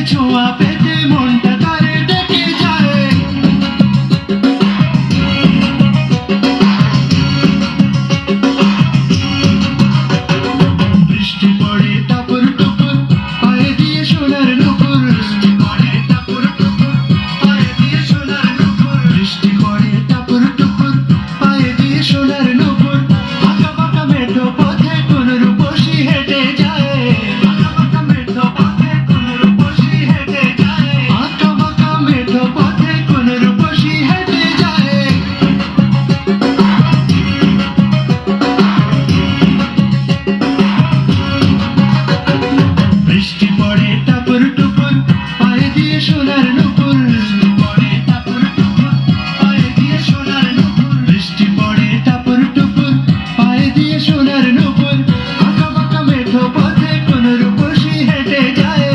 ছোঁয়া পেতে মনটা তারে ডেকে যায়। বৃষ্টি পড়ে টাপুর টুপুর পায়ে দিয়ে সোনার নুপুর। বৃষ্টি পড়ে টাপুর টুপুর পায়ে দিয়ে সোনার নুপুর। বৃষ্টি পড়ে টাপুর টুপুর পায়ে দিয়ে সোনার নুপুর। আঁকা বাঁকা মেঠো পথে কোন রূপসী হেঁটে যায়। আঁকা বাঁকা মেঠো পথে কোন রূপসী হেঁটে যায়। আঁকা বাঁকা মেঠো পথে কোন রূপসী হেঁটে যায়। বৃষ্টি পড়ে টাপুর টুপুর পায়ে দিয়ে সোনার নুপুর। বৃষ্টি পড়ে টাপুর টুপুর পায়ে দিয়ে সোনার নুপুর। বৃষ্টি পড়ে টাপুর টুপুর পায়ে দিয়ে সোনার নুপুর। আঁকা বাঁকা মেঠো পথে কোন রূপসী হেঁটে যায়।